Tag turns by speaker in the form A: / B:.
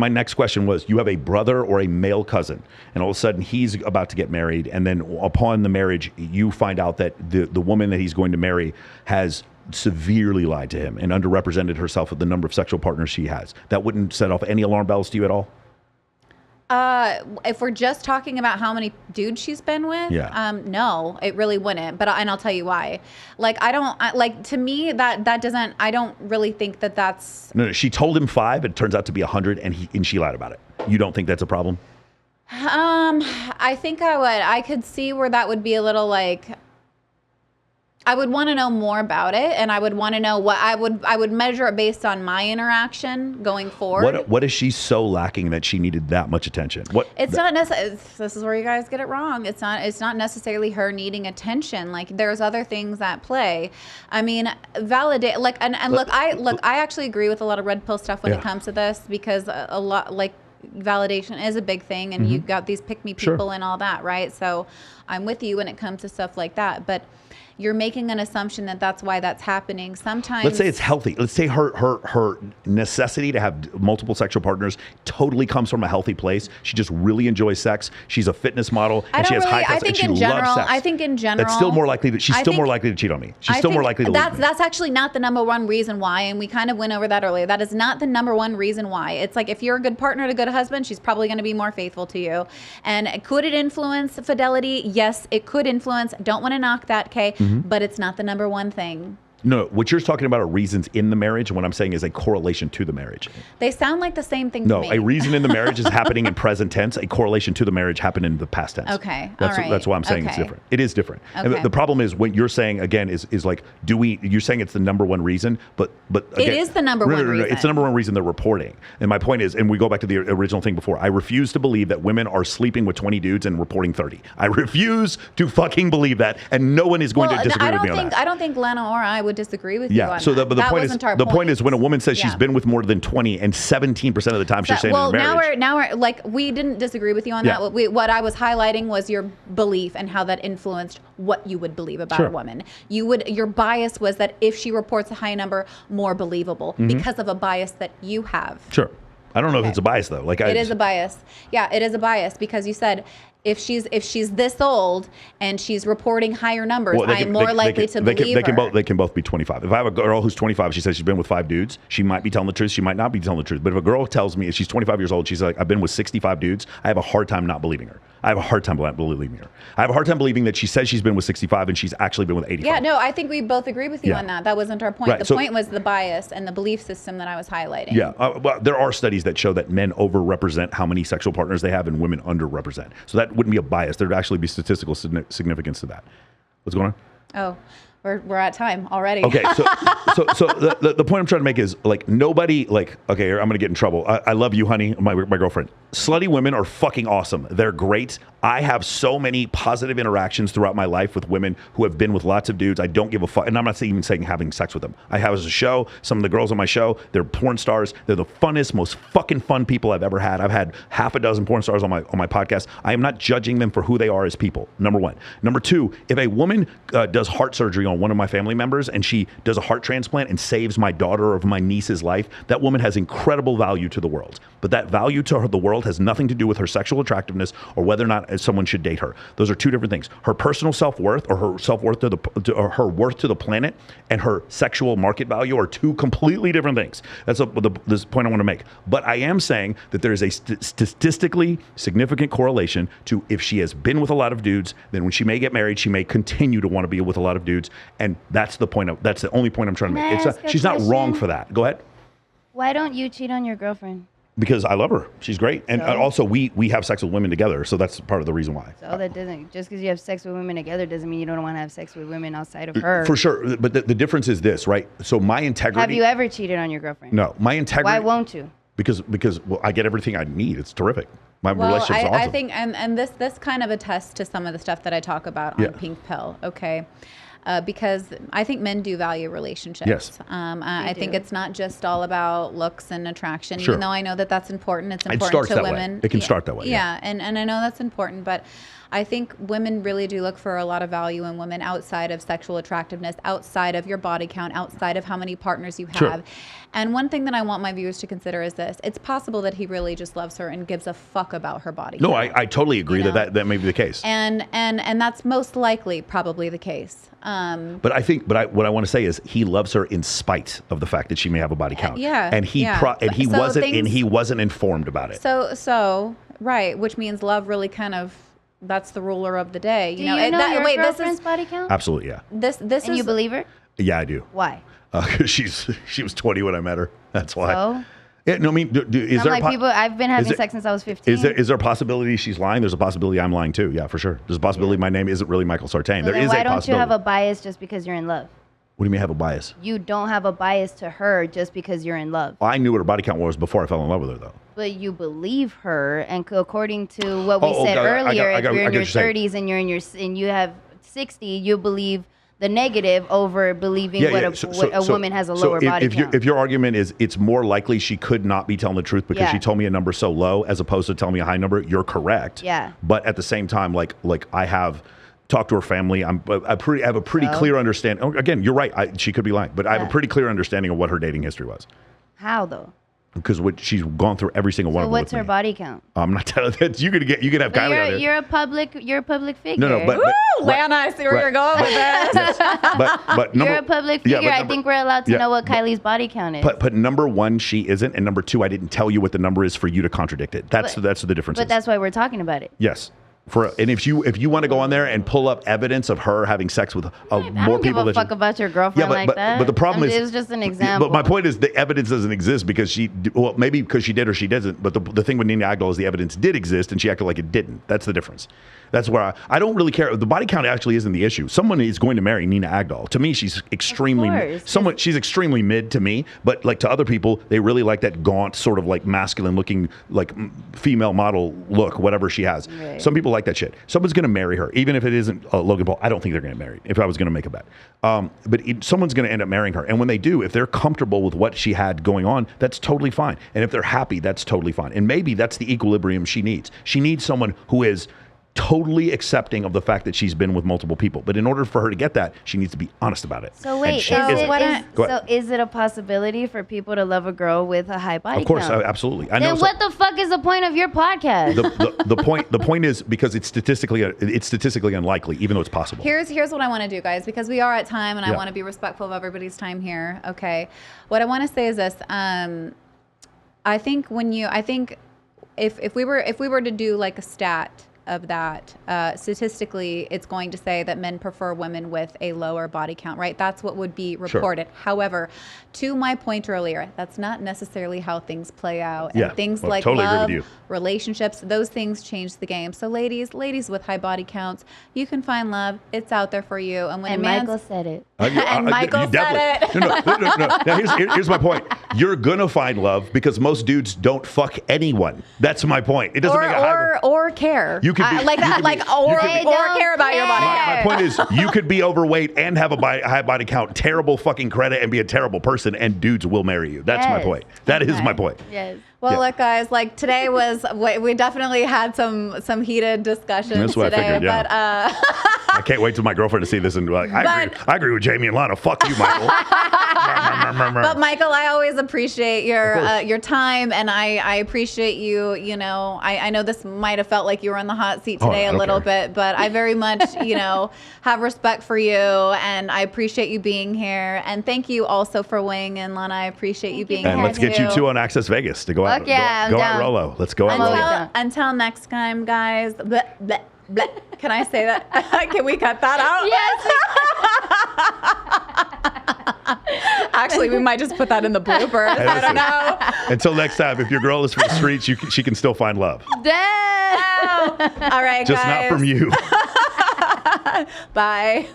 A: My next question was, you have a brother or a male cousin, and all of a sudden he's about to get married, and then upon the marriage, you find out that the woman that he's going to marry has severely lied to him and underrepresented herself with the number of sexual partners she has. That wouldn't set off any alarm bells to you at all?
B: If we're just talking about how many dudes she's been with, no, it really wouldn't. And I'll tell you why. Like, to me, that doesn't, I don't really think that that's.
A: No, she told him 5, it turns out to be 100, and she lied about it. You don't think that's a problem?
B: I think I could see where that would be a little like, I would want to know more about it, and I would want to know what I would measure it based on my interaction going forward.
A: What is she so lacking that she needed that much attention?
B: It's not necessarily. This is where you guys get it wrong. It's not necessarily her needing attention. Like, there's other things at play. I mean, validate. Like, and look, I actually agree with a lot of red pill stuff when it comes to this, because a lot, like, validation is a big thing, and you've got these pick me people and all that, right? So I'm with you when it comes to stuff like that, but you're making an assumption that that's why that's happening. Sometimes,
A: let's say it's healthy. Let's say her necessity to have multiple sexual partners totally comes from a healthy place. She just really enjoys sex. She's a fitness model, and she has high testosterone, and she loves sex.
B: I think in general,
A: that's still more likely. She's still more likely to cheat on me. She's still more likely to leave me.
B: That's actually not the number one reason why, and we kind of went over that earlier. That is not the number one reason why. It's like, if you're a good partner, a good husband, she's probably going to be more faithful to you. And could it influence fidelity? Yes, it could influence. Don't want to knock that, Kay, but it's not the number one thing.
A: No, what you're talking about are reasons in the marriage, and what I'm saying is a correlation to the marriage.
B: They sound like the same thing to me.
A: No, a reason in the marriage is happening in present tense. A correlation to the marriage happened in the past tense.
B: Okay,
A: that's why I'm saying it's different. It is different.
B: Okay.
A: And the problem is, what you're saying again is like, you're saying it's the number one reason, but again,
B: it is the number one reason.
A: It's the number one reason they're reporting. And my point is, and we go back to the original thing before, I refuse to believe that women are sleeping with 20 dudes and reporting 30. I refuse to fucking believe that, and no one is going to disagree with me on that.
B: I don't think Lana or I would disagree with you.
A: So the point is when a woman says she's been with more than 20, and 17% of the time she's saying in marriage.
B: Now we're like, we didn't disagree with you on that. What I was highlighting was your belief and how that influenced what you would believe about a woman. Your bias was that if she reports a high number, more believable because of a bias that you have.
A: Sure. I don't know if it's a bias though. Like,
B: it is a bias. Yeah, it is a bias, because you said, if she's this old and she's reporting higher numbers, I'm more likely to believe her.
A: They can both be 25. If I have a girl who's 25, she says she's been with 5 dudes, she might be telling the truth, she might not be telling the truth. But if a girl tells me, if she's 25 years old, she's like, I've been with 65 dudes, I have a hard time not believing her. I have a hard time believing her. I have a hard time believing that she says she's been with 65 and she's actually been with 85.
B: Yeah, no, I think we both agree with you on that. That wasn't our point. The point was the bias and the belief system that I was highlighting.
A: Yeah, well, there are studies that show that men overrepresent how many sexual partners they have, and women underrepresent. So that wouldn't be a bias. There'd actually be statistical significance to that. What's going on?
B: Oh, we're at time already.
A: Okay, so the point I'm trying to make is, like, nobody, like, okay, I'm gonna get in trouble. I love you, honey, my girlfriend. Slutty women are fucking awesome. They're great. I have so many positive interactions throughout my life with women who have been with lots of dudes. I don't give a fuck. And I'm not even saying having sex with them. I have as a show, some of the girls on my show, they're porn stars. They're the funnest, most fucking fun people I've ever had. I've had half a dozen porn stars on my podcast. I am not judging them for who they are as people, number one. Number two, if a woman does heart surgery on one of my family members and she does a heart transplant and saves my daughter or my niece's life, that woman has incredible value to the world. But that value to the world has nothing to do with her sexual attractiveness or whether or not someone should date her. Those are two different things. Her personal self-worth, or her self-worth or her worth to the planet, and her sexual market value are two completely different things. That's this point I want to make. But I am saying that there is a statistically significant correlation to, if she has been with a lot of dudes, then when she may get married, she may continue to want to be with a lot of dudes. And that's the point. That's the only point I'm trying to make. She's not wrong for that. Go ahead.
C: Why don't you cheat on your girlfriend?
A: Because I love her. She's great. And also we have sex with women together. So that's part of the reason why.
C: So that doesn't, just because you have sex with women together doesn't mean you don't want to have sex with women outside of her.
A: For sure. But the difference is this, right? So my integrity.
C: Have you ever cheated on your girlfriend?
A: No. My integrity.
C: Why won't you?
A: Because well, I get everything I need. It's terrific. My relationship's awesome.
B: I think, and this kind of attests to some of the stuff that I talk about on Pink Pill. Okay. because I think men do value relationships.
A: Yes.
B: I think
C: do.
B: it's not just all about looks and attraction,
A: Sure.
B: even though I know that that's important. It's
A: It
B: important
A: starts
B: to
A: that way.
B: women.
A: It can start that way,
B: Yeah, and I know that's important, but I think women really do look for a lot of value in women outside of sexual attractiveness, outside of your body count, outside of how many partners you have.
A: Sure.
B: And one thing that I want my viewers to consider is this. It's possible that he really just loves her and gives a fuck about her body
A: No,
B: count.
A: I totally agree
B: You know?
A: that may be the case.
B: And that's most likely probably the case.
A: But what I want to say is he loves her in spite of the fact that she may have a body count.
B: Yeah,
A: And he
B: yeah.
A: he
B: So
A: wasn't informed about it.
B: So right, which means love really kind of, that's the ruler of the day.
C: Do you know your girlfriend's body count?
A: Absolutely, yeah.
B: This
C: And
B: is
C: you believe her?
A: Yeah, I do.
C: Why?
A: 'Cause she was 20 when I met her. That's why.
C: So?
A: Yeah, no, I mean, is
C: I'm
A: there
C: like people. I've been having
A: there-
C: sex since I was 15.
A: Is there a possibility she's lying? There's a possibility I'm lying too. Yeah, for sure. There's a possibility my name isn't really Michael Sartain.
C: So
A: There
C: then
A: is
C: why
A: a
C: don't you
A: possibility.
C: have a bias just because you're in love?
A: What do you mean have a bias?
C: You don't have a bias to her just because you're in love.
A: I knew what her body count was before I fell in love with her, though.
C: But you believe her, and according to what we said
A: God,
C: earlier, if you're in
A: get
C: your
A: what you're saying.
C: 30s and and you have 60, you believe the negative over believing what a woman has a lower body count.
A: If your argument is it's more likely she could not be telling the truth because
C: Yeah.
A: she told me a number so low as opposed to telling me a high number, you're correct.
C: Yeah.
A: But at the same time, like I have talked to her family. I have a pretty clear understanding. Again, you're right. She could be lying, but I have a pretty clear understanding of what her dating history was.
C: How though?
A: Because she's gone through every single one
C: So
A: of them.
C: what's
A: with
C: her
A: me.
C: body count?
A: I'm not telling that. You can have
C: But
A: Kylie on there.
C: you're a public figure.
A: No, but
B: Woo, Lana, I see where you're going with this.
A: but
C: You're a public figure. I think we're allowed to
A: yeah,
C: know what Kylie's body count is.
A: But number one, she isn't, and number two, I didn't tell you what the number is for you to contradict it. That's the difference.
C: But that's why we're talking about it.
A: Yes. And if you want to go on there and pull up evidence of her having sex with
C: I
A: more
C: don't give
A: people,
C: a fuck about your girlfriend like that.
A: But the problem is,
C: it was just an example.
A: But my point is, the evidence doesn't exist because maybe because she did or she doesn't. But the thing with Nina Agdal is the evidence did exist and she acted like it didn't. That's the difference. That's where I don't really care. The body count actually isn't the issue. Someone is going to marry Nina Agdal. To me, she's extremely she's extremely mid to me. But like to other people, they really like that gaunt, sort of like masculine looking, like female model look, whatever she has.
C: Right.
A: Some people like that shit. Someone's going to marry her, even if it isn't Logan Paul. I don't think they're going to marry. If I was going to make a bet, but someone's going to end up marrying her. And when they do, if they're comfortable with what she had going on, that's totally fine. And if they're happy, that's totally fine. And maybe that's the equilibrium she needs. She needs someone who is totally accepting of the fact that she's been with multiple people. But in order for her to get that, she needs to be honest about it.
C: So wait, is it a possibility for people to love a girl with a high body
A: Of course,
C: count?
A: absolutely. I
C: Then
A: know.
C: what the fuck is the point of your podcast?
A: The point is because it's statistically unlikely, even though it's possible.
B: Here's what I want to do, guys, because we are at time and I
A: Yeah.
B: want to be respectful of everybody's time here. Okay. What I want to say is this. I think if we were to do like a stat of that, statistically, it's going to say that men prefer women with a lower body count, right? That's what would be reported.
A: Sure.
B: However, to my point earlier, that's not necessarily how things play out.
A: Yeah.
B: And things
A: Well,
B: like
A: totally agree with
B: love,
A: you.
B: relationships, those things change the game. So ladies with high body counts, you can find love. It's out there for you. And when
C: and
B: a man's
C: Michael said it.
B: And Michael
A: You
B: said
A: definitely- No. Now here's my point. You're gonna find love because most dudes don't fuck anyone. That's my point. It doesn't make a
B: or care.
A: You could be-
B: like
A: you
B: that,
A: could
B: like
A: be-
B: or
A: you could be-
B: care about your body.
A: My point is, you could be overweight and have a high body count, terrible fucking credit, and be a terrible person, and dudes will marry you. That's my
C: Yes.
A: point. That is my point.
C: Yes.
B: Well,
A: Yeah.
B: look, guys, like today was we definitely had some heated discussions
A: That's what I
B: today,
A: figured, yeah.
B: but
A: I can't wait till my girlfriend to see this and be like, I agree with Jamie and Lana. Fuck you, Michael.
B: But Michael, I always appreciate
A: Of
B: your time, and I appreciate you. You know, I know this might have felt like you were on the hot seat today
A: I
B: a
A: don't
B: little
A: care.
B: bit, but I very much have respect for you, and I appreciate you being here. And thank you also for weighing in, Lana. I appreciate you being
A: And
B: here.
A: let's get you two on Access Vegas to go out.
C: Fuck yeah,
A: go
C: I'm
A: out
C: down.
A: Rolo. Let's go out
C: always
A: Rolo.
C: down.
B: Until next time, guys. Bleh, bleh, bleh. Can I say that? Can we cut that out?
C: Yes.
B: Actually, we might just put that in the bloopers.
A: Hey,
B: I don't
A: listen.
B: know.
A: Until next time, if your girl is from the streets, she can still find love.
C: Damn.
B: All right,
A: Just
B: guys.
A: not from you.
B: Bye.